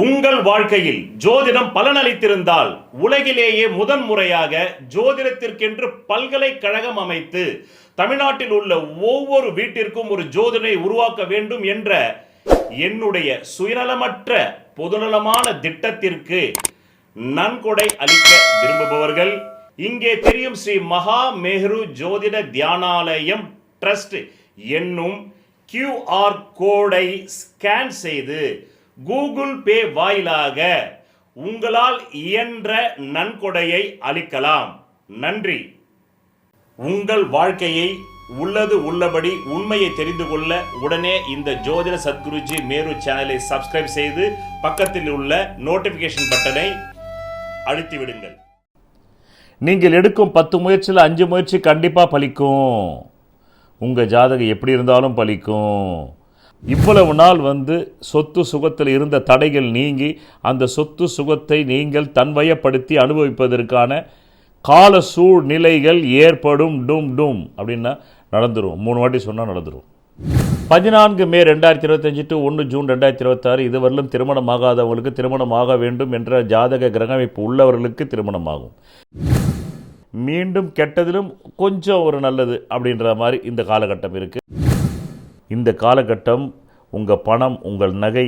உங்கள் வாழ்க்கையில் ஜோதிடம் பலனளித்திருந்தால் உலகிலேயே முதன்முறையாக ஜோதிடத்திற்கென்று பல்கலைக்கழகம் அமைத்து தமிழ்நாட்டில் உள்ள ஒவ்வொரு வீட்டிற்கும் ஒரு ஜோதிடரை உருவாக்க வேண்டும் என்ற என்னுடைய சுயநலமற்ற பொதுநலமான திட்டத்திற்கு நன்கொடை அளிக்க விரும்புபவர்கள் இங்கே தெரியும் ஸ்ரீ மகா மேரு ஜோதிட தியானாலயம் ட்ரஸ்ட் என்னும் QR கோடை ஸ்கேன் செய்து கூகுள் பே வாயிலாக உங்களால் இயன்ற நன்கொடையை அளிக்கலாம். நன்றி. உங்கள் வாழ்க்கையை உள்ளது உள்ளபடி உண்மையை தெரிந்து கொள்ள உடனே இந்த ஜோதிட சத்குருஜி மேரு சேனலை சப்ஸ்கிரைப் செய்து பக்கத்தில் உள்ள நோட்டிபிகேஷன் பட்டனை அழுத்தி விடுங்கள். நீங்கள் எடுக்கும் 10 முயற்சியில் 5 முயற்சி கண்டிப்பாக பலிக்கும். உங்கள் ஜாதகம் எப்படி இருந்தாலும் பலிக்கும். இவ்வளவு நாள் சொத்து சுகத்தில் இருந்த தடைகள் நீங்கி அந்த சொத்து சுகத்தை நீங்கள் தன்வயப்படுத்தி அனுபவிப்பதற்கான கால சூழ்நிலைகள் ஏற்படும். டும் டும் அப்படின்னா நடந்துடும். 3 வாட்டி சொன்னால் நடந்துடும். 14 மே 2025 to 1 ஜூன் 2026 இதுவரையிலும் திருமணம் ஆகாதவங்களுக்கு திருமணம் ஆக வேண்டும் என்ற ஜாதக கிரகமைப்பு உள்ளவர்களுக்கு திருமணமாகும். மீண்டும் கெட்டதிலும் கொஞ்சம் ஒரு நல்லது அப்படின்ற மாதிரி இந்த காலகட்டம் இருக்குது. இந்த காலகட்டம் உங்கள் பணம் உங்கள் நகை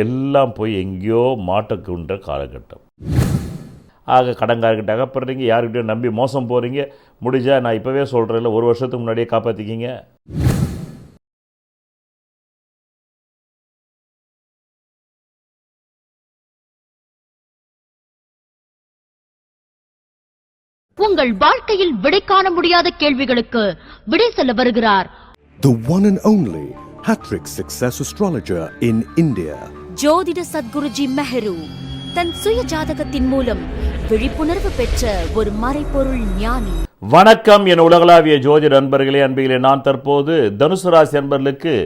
எல்லாம் போய் எங்கேயோ மாட்டக்குன்ற காலகட்டம். ஆக கடன்காரர்கிட்ட அகப்படுறீங்க, யாருக்கிட்டையும் நம்பி மோசம் போகிறீங்க. முடிஞ்சால் நான் இப்போவே சொல்கிறேன்ல, 1 வருஷத்துக்கு முன்னாடியே காப்பாற்றிக்கிங்க. உங்கள் வாழ்க்கையில் விடை காண முடியாத கேள்விகளுக்கு விடை சொல்ல வருகிறார் the one and only hat-trick success astrologer in India. ஜோதிட சத்குருஜி மெஹரு தன் சுய ஜாதகத்தின் மூலம் விழிப்புணர்வு பெற்ற ஒரு மறைபொருள் ஞானி. வணக்கம் என் உலகளாவிய ஜோதிட அன்பர்களே, அன்பிகளே. நான் தற்போது தனுசு ராசி அன்பர்களுக்கு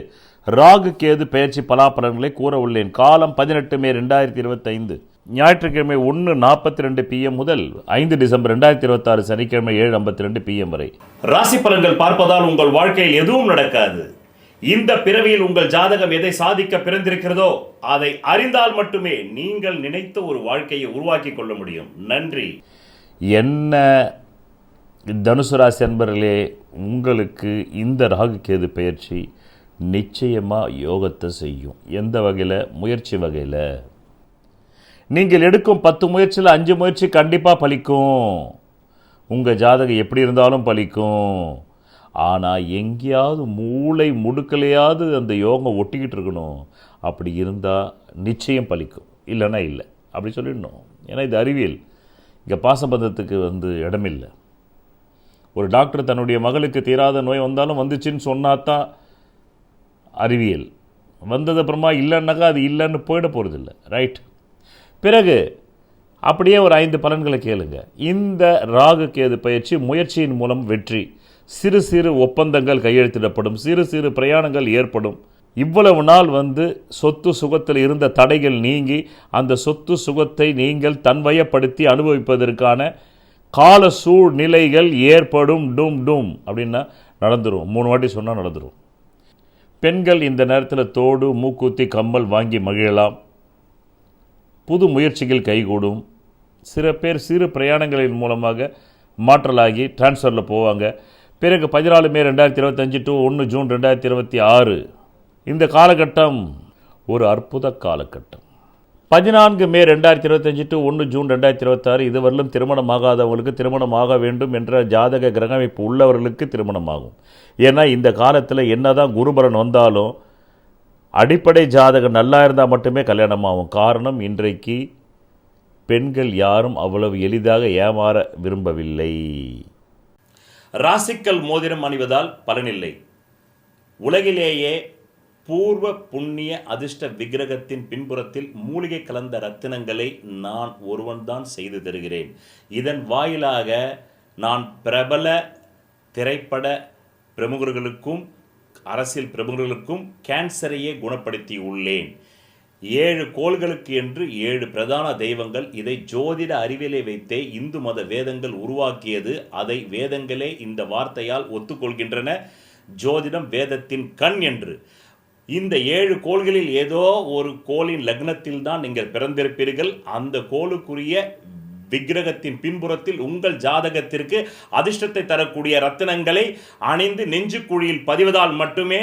ராகு கேது பெயர்ச்சி பலாபலன்களை கூற உள்ளேன். காலம் 18 மே 2025 ஞாயிற்றுக்கிழமை 1:42 PM முதல் 5 டிசம்பர் 2026 சனிக்கிழமை 7:52 PM வரை. ராசி பலன்கள் பார்ப்பதால் உங்கள் வாழ்க்கையில் எதுவும் நடக்காது. இந்த பிறவியில் உங்கள் ஜாதகம் எதை சாதிக்க பிறந்திருக்கிறதோ அதை அறிந்தால் மட்டுமே நீங்கள் நினைத்த ஒரு வாழ்க்கையை உருவாக்கி கொள்ள முடியும். நன்றி. என்ன தனுசு ராசி அன்பர்களே, உங்களுக்கு இந்த ராகு கேது பெயர்ச்சி நிச்சயமாக யோகத்தை செய்யும். எந்த வகையில்? முயற்சி வகையில். நீங்கள் எடுக்கும் 10 முயற்சியில் 5 முயற்சி கண்டிப்பாக பலிக்கும். உங்கள் ஜாதகம் எப்படி இருந்தாலும் பலிக்கும். ஆனால் எங்கேயாவது மூளை முடுக்கலையாவது அந்த யோகம் ஒட்டிக்கிட்டு இருக்கணும். அப்படி இருந்தால் நிச்சயம் பலிக்கும், இல்லைன்னா இல்லை அப்படி சொல்லிடணும். ஏன்னா இது அறிவியல். இங்கே பாசபந்தத்துக்கு இடமில்லை. ஒரு டாக்டர் தன்னுடைய மகளுக்கு தீராத நோய் வந்தாலும் வந்துச்சுன்னு சொன்னாதான் அறிவியல். வந்ததுக்கப்புறமா இல்லைன்னாக்கா அது இல்லைன்னு போயிட போகிறதில்ல. ரைட். பிறகு அப்படியே ஒரு 5 பலன்களை கேளுங்க. இந்த ராகு கேது பயிற்சி முயற்சியின் மூலம் வெற்றி. சிறு சிறு ஒப்பந்தங்கள் கையெழுத்திடப்படும், சிறு சிறு பிரயாணங்கள் ஏற்படும். இவ்வளவு நாள் சொத்து சுகத்தில் இருந்த தடைகள் நீங்கி அந்த சொத்து சுகத்தை நீங்கள் தன்வயப்படுத்தி அனுபவிப்பதற்கான கால சூழ்நிலைகள் ஏற்படும். டும் டும் அப்படின்னா நடந்துடும். 3 வாட்டி சொன்னால் நடந்துடும். பெண்கள் இந்த நேரத்தில் தோடு மூக்குத்தி கம்மல் வாங்கி மகிழலாம். புது முயற்சிகள் கைகூடும். சில பேர் சிறு பிரயாணங்களின் மூலமாக மாற்றலாகி டிரான்ஸ்ஃபரில் போவாங்க. பிறகு 14 மே 2025 to 1 ஜூன் 2026 இந்த காலகட்டம் ஒரு அற்புத காலகட்டம். 14 மே 2025 to 1 ஜூன் 2026 இதுவரையிலும் திருமணம் ஆகாதவங்களுக்கு திருமணம் ஆக வேண்டும் என்ற ஜாதக கிரகமைப்பு உள்ளவர்களுக்கு திருமணமாகும். ஏன்னா இந்த காலத்தில் என்னதான் குருபலன் வந்தாலும் அடிப்படை ஜாதகம் நல்லா இருந்தால் மட்டுமே கல்யாணமாகும். காரணம், இன்றைக்கு பெண்கள் யாரும் அவ்வளவு எளிதாக ஏமாற விரும்பவில்லை. ராசிக்கல் மோதிரம் அணிவதால் பலனில்லை. உலகிலேயே பூர்வ புண்ணிய அதிர்ஷ்ட விக்கிரகத்தின் பின்புறத்தில் மூலிகை கலந்த ரத்தினங்களை நான் ஒருவன்தான் செய்து தருகிறேன். இதன் வாயிலாக நான் பிரபல திரைப்பட பிரமுகர்களுக்கும் அரசியல் பிரமுகர்களுக்கும் கேன்சரையே குணப்படுத்தி உள்ளேன். 7 கோள்களுக்கு என்று 7 பிரதான தெய்வங்கள். இதை ஜோதிட அறிவியலை வைத்தே இந்து மத வேதங்கள் உருவாக்கியது. அதை வேதங்களே இந்த வார்த்தையால் ஒத்துக்கொள்கின்றன. ஜோதிடம் வேதத்தின் கண் என்று. இந்த 7 கோள்களில் ஏதோ ஒரு கோளின் லக்னத்தில் தான் நீங்கள் பிறந்திருப்பீர்கள். அந்த கோளுக்குரிய விக்கிரகத்தின் பின்புறத்தில் உங்கள் ஜாதகத்திற்கு அதிர்ஷ்டத்தை தரக்கூடிய ரத்தினங்களை அணிந்து நெஞ்சுக்குழியில் பதிவதால் மட்டுமே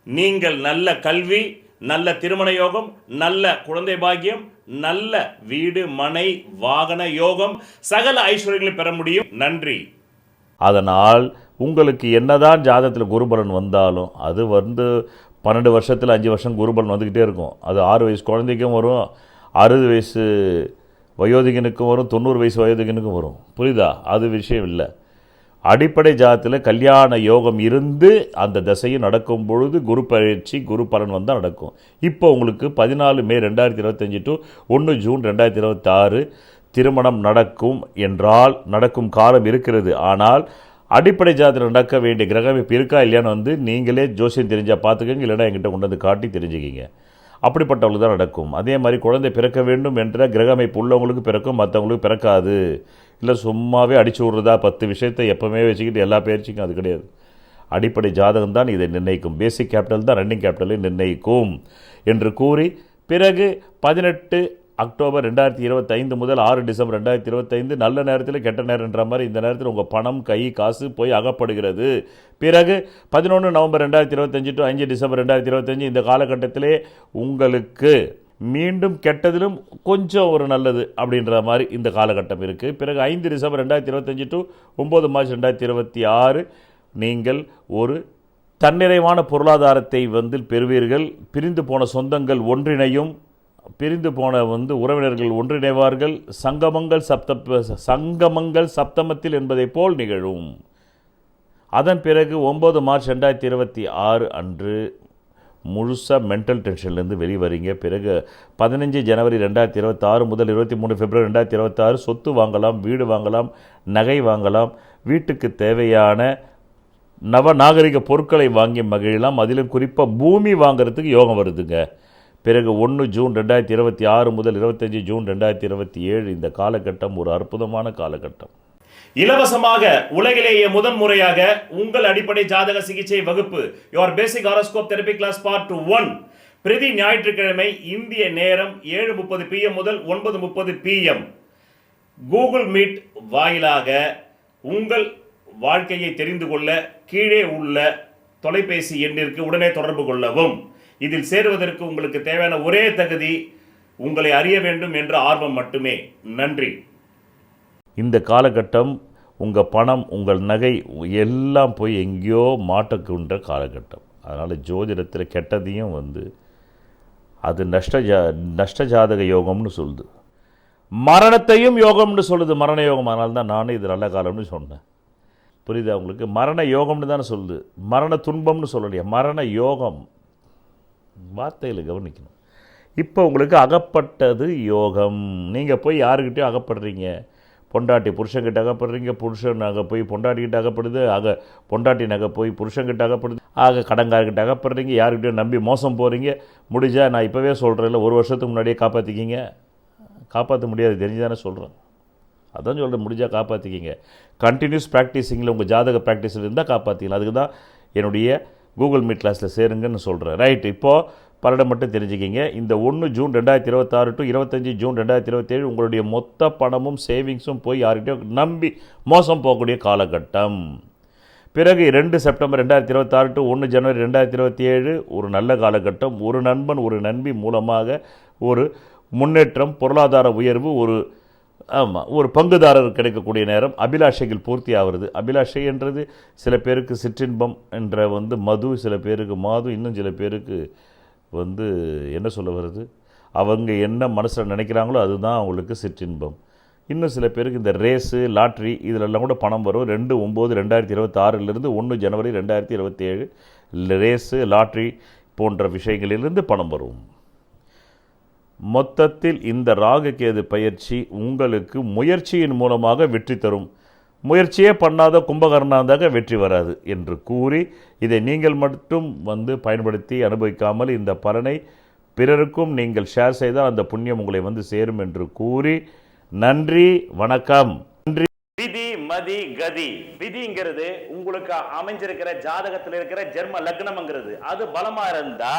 நீங்கள் நல்ல கல்வி, நல்ல திருமண யோகம், நல்ல குழந்தை பாக்கியம், நல்ல வீடு மனை வாகன யோகம், சகல ஐஸ்வர்யங்களை பெற முடியும். நன்றி. அதனால் உங்களுக்கு என்னதான் ஜாதகத்தில் குருபலன் வந்தாலும் அது 12 வருஷத்தில் 5 வருஷம் குருபலன் வந்துக்கிட்டே இருக்கும். அது 6 வயசு குழந்தைக்கும் வரும், 60 வயசு வயோதிகனுக்கும் வரும், 90 வயசு வயோதிகனுக்கும் வரும். புரியுதா? அது விஷயம் இல்லை. அடிப்படை ஜாதத்தில் கல்யாண யோகம் இருந்து அந்த தசையும் நடக்கும் பொழுது குரு பயிற்சி குரு பலன் வந்தால் நடக்கும். இப்போ உங்களுக்கு 14 மே 2025 டு 1 ஜூன் 2026 திருமணம் நடக்கும் என்றால் நடக்கும் காலம் இருக்கிறது. ஆனால் அடிப்படை ஜாதத்தில் நடக்க வேண்டிய கிரகமைப்பு இருக்கா இல்லையான்னு நீங்களே ஜோசியம் தெரிஞ்சால் பார்த்துக்கங்க, இல்லைனா என்கிட்ட கொண்டு வந்து காட்டி தெரிஞ்சுக்கிங்க. அப்படிப்பட்டவங்களுக்கு தான் நடக்கும். அதே மாதிரி குழந்தை பிறக்க வேண்டும் என்ற கிரகமைப்பு உள்ளவங்களுக்கு பிறக்கும், மற்றவங்களுக்கு பிறக்காது. இல்லை சும்மாவே அடிச்சு விட்றதா 10 விஷயத்தை எப்போவுமே வச்சுக்கிட்டு எல்லா பயிற்சிக்கும் அது கிடையாது. அடிப்படை ஜாதகம் தான் இதை நிர்ணயிக்கும். பேசிக் கேபிட்டல் தான் ரன்னிங் கேபிட்டலை நிர்ணயிக்கும் என்று கூறி பிறகு 18 அக்டோபர் 2025 முதல் 6 டிசம்பர் 2025 நல்ல நேரத்தில் கெட்ட நேரம்ன்ற மாதிரி இந்த நேரத்தில் உங்கள் பணம் கை காசு போய் அகப்படுகிறது. பிறகு 11 நவம்பர் 2025 டு 5 டிசம்பர் 2025 இந்த காலகட்டத்திலே உங்களுக்கு மீண்டும் கெட்டதிலும் கொஞ்சம் ஒரு நல்லது அப்படின்ற மாதிரி இந்த காலகட்டம் இருக்குது. பிறகு 5 டிசம்பர் 2025 டு 9 மார்ச் 2026 நீங்கள் ஒரு தன்னிறைவான பொருளாதாரத்தை பெறுவீர்கள். பிரிந்து போன சொந்தங்கள் ஒன்றிணையும், பிரிந்து போன உறவினர்கள் ஒன்றிணைவார்கள். சங்கமங்கள் சப்தமத்தில் என்பதை போல் நிகழும். அதன் பிறகு 9 மார்ச் 2026 அன்று முழுசாக மென்டல் டென்ஷன்லேருந்து வெளிவரீங்க. பிறகு 15 ஜனவரி 2026 முதல் 23 பிப்ரவரி 2026 சொத்து வாங்கலாம், வீடு வாங்கலாம், நகை வாங்கலாம், வீட்டுக்கு தேவையான நவநாகரிக பொருட்களை வாங்கி மகிழலாம். அதிலும் குறிப்பாக பூமி வாங்கிறதுக்கு யோகம் வருதுங்க. பிறகு 1 ஜூன் 2026 முதல் 25 ஜூன் 2027 இந்த காலகட்டம் ஒரு அற்புதமான காலகட்டம். இலவசமாக உலகிலேயே முதன்முறையாக உங்கள் அடிப்படை ஜாதக சிகிச்சை வகுப்பு your basic horoscope therapy class part 1 பிரதி ஞாயிற்றுக்கிழமை இந்திய நேரம் 7:30 PM முதல் 9:30 PM கூகுள் மீட் வாயிலாக உங்கள் வாழ்க்கையை தெரிந்து கொள்ள கீழே உள்ள தொலைபேசி எண்ணிற்கு உடனே தொடர்பு கொள்ளவும். இதில் சேருவதற்கு உங்களுக்கு தேவையான ஒரே தகுதி உங்களை அறிய வேண்டும் என்ற ஆர்வம் மட்டுமே. நன்றி. இந்த காலகட்டம் உங்கள் பணம் உங்கள் நகை எல்லாம் போய் எங்கேயோ மாட்டக்குன்ற காலகட்டம். அதனால் ஜோதிடத்தில் கெட்டதையும் அது நஷ்ட ஜாதக யோகம்னு சொல்லுது, மரணத்தையும் யோகம்னு சொல்லுது, மரண யோகம். அதனால தான் நானும் இது நல்ல காலம்னு சொன்னேன். புரியுதா உங்களுக்கு? மரண யோகம்னு தானே சொல்லுது, மரண துன்பம்னு சொல்லலையா, மரண யோகம். வார்த்தையில் கவனிக்கணும். இப்போ உங்களுக்கு அகப்பட்டது யோகம். நீங்கள் போய் யாருக்கிட்டையும் அகப்படுறீங்க. பொண்டாட்டி புருஷன்கிட்ட அகப்படுறீங்க, புருஷன் நகை போய் பொண்டாட்டிக்கிட்ட அகப்படுது, பொண்டாட்டி நகை போய் புருஷன்கிட்ட அகப்படுது, கடன்காரர்கிட்ட அகப்படுறீங்க, யாருக்கிட்டையும் நம்பி மோசம் போகிறீங்க. முடிஞ்சால் நான் இப்போவே சொல்கிறேன்ல, 1 வருஷத்துக்கு முன்னாடியே காப்பாற்றிக்கிங்க. காப்பாற்ற முடியாது தெரிஞ்சுதானே சொல்கிறேன். அதான் சொல்கிறேன், முடிஞ்சால் காப்பாற்றிக்கிங்க. கண்டினியூஸ் ப்ராக்டிஸிங்கில் உங்கள் ஜாதக ப்ராக்டிஸில் இருந்தால் காப்பாற்றிக்கலாம். அதுக்கு தான் என்னுடைய கூகுள் மீட் கிளாஸில் சேருங்கன்னு சொல்கிறேன். ரைட். இப்போது பலரை மட்டும் தெரிஞ்சுக்கிங்க. இந்த 1 ஜூன் 2026 டு 25 ஜூன் 2027 உங்களுடைய மொத்த பணமும் சேவிங்ஸும் போய் யார்கிட்டையும் நம்பி மோசம் போகக்கூடிய காலகட்டம். பிறகு 2 செப்டம்பர் 2026 டு 1 ஜனவரி 2027 ஒரு நல்ல காலகட்டம். ஒரு நண்பன் ஒரு நண்பி மூலமாக ஒரு முன்னேற்றம், பொருளாதார உயர்வு, ஒரு பங்குதாரர் கிடைக்கக்கூடிய நேரம். அபிலாஷைகள் பூர்த்தி ஆகிறது. அபிலாஷை என்றது சில பேருக்கு சிற்றின்பம் என்ற மது, சில பேருக்கு மாது, இன்னும் சில பேருக்கு என்ன சொல்ல வருது, அவங்க என்ன மனசில் நினைக்கிறாங்களோ அதுதான் அவங்களுக்கு சிற்றின்பம். இன்னும் சில பேருக்கு இந்த ரேஸு, லாட்ரி இதிலெல்லாம் கூட பணம் வரும். 2/9/2026 1 ஜனவரி 2027 ரேஸு, லாட்ரி போன்ற விஷயங்களிலிருந்து பணம் வரும். மொத்தத்தில் இந்த ராகுகேது பயிற்சி உங்களுக்கு முயற்சியின் மூலமாக வெற்றி தரும். முயற்சியே பண்ணாத கும்பகர்ணாந்தாக வெற்றி வராது என்று கூறி, இதை நீங்கள் மட்டும் பயன்படுத்தி அனுபவிக்காமல் இந்த பலனை பிறருக்கும் நீங்கள் ஷேர் செய்தால் அந்த புண்ணியம் உங்களை சேரும் என்று கூறி நன்றி, வணக்கம். நன்றி. விதி மதி கதி. விதிங்கிறது உங்களுக்கு அமைஞ்சிருக்கிற ஜாதகத்தில் இருக்கிற ஜென்ம லக்னம்ங்கிறது. அது பலமா இருந்தா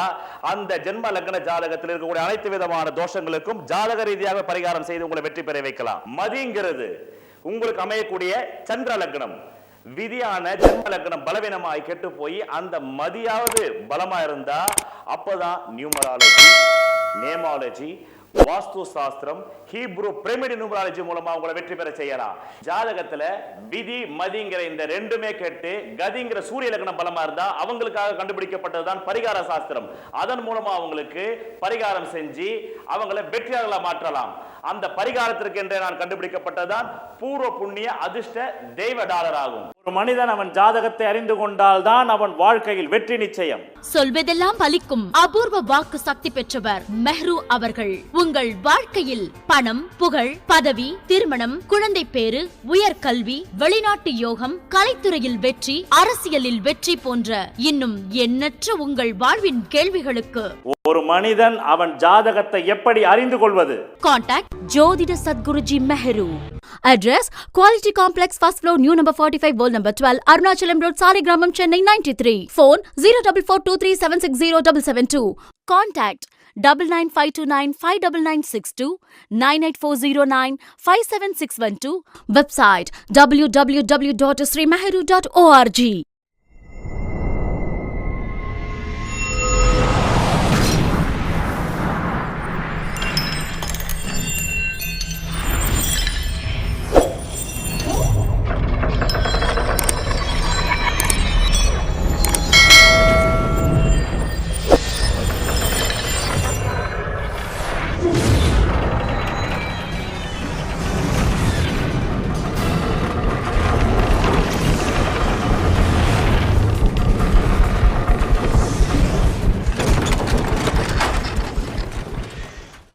அந்த ஜென்ம லக்ன ஜாதகத்தில் இருக்கக்கூடிய அனைத்து விதமான தோஷங்களுக்கும் ஜாதக ரீதியாக பரிகாரம் செய்து உங்களை வெற்றி பெற வைக்கலாம். மதிங்கிறது உங்களுக்கு அமையக்கூடிய சந்திர லக்னம். விதியான ஜென்ம லக்னம் பலவீனமாய் கெட்டு போய் அந்த மதியாவது பலமா இருந்தா அப்பதான் நியூமராலஜி, நேமாலஜி, வாஸ்து சாஸ்திரம், ஹீப்ரு பிரமிட் நியூமராலஜி மூலமா உங்களை வெற்றி பெற செய்யலாம். ஜாதகத்துல விதி மதிங்கிற இந்த ரெண்டுமே கேட்டு கதிங்கிற சூரிய லக்னம் பலமா இருந்தா அவங்களுக்காக கண்டுபிடிக்கப்பட்டதுதான் பரிகார சாஸ்திரம். அதன் மூலமா அவங்களுக்கு பரிகாரம் செஞ்சு அவங்களை வெற்றியாளர்களா மாற்றலாம். அந்த பரிகாரத்திற்கு என்றே நான் கண்டுபிடிக்கப்பட்டதான் பூர்வ புண்ணிய அதிர்ஷ்ட தெய்வ டாலர் ஆகும். ஒரு மனிதன் அவன் ஜாதகத்தை அறிந்து கொண்டால் தான் அவன் வாழ்க்கையில் வெற்றி நிச்சயம். சொல்வதெல்லாம் பலிக்கும் அபூர்வ வாக்கு சக்தி பெற்றவர் மெஹ்ரு அவர்கள். உங்கள் வாழ்க்கையில் பணம், புகழ், பதவி, திருமணம், குழந்தை பேறு, உயர்கல்வி, வெளிநாட்டு யோகம், கலைத்துறையில் வெற்றி, அரசியலில் வெற்றி போன்ற இன்னும் எண்ணற்ற உங்கள் வாழ்வின் கேள்விகளுக்கு ஒரு மனிதன் அவன் ஜாதகத்தை எப்படி அறிந்து கொள்வது? Contact Jodhida Sadguruji Mehru. Address Quality Complex, first floor, new number 45, wall number 12, Arunachalam Road, Saligramam, Chennai 93. Phone 0442376072. Contact 9952959962, 98409 57612. Website www.srimeheru.org.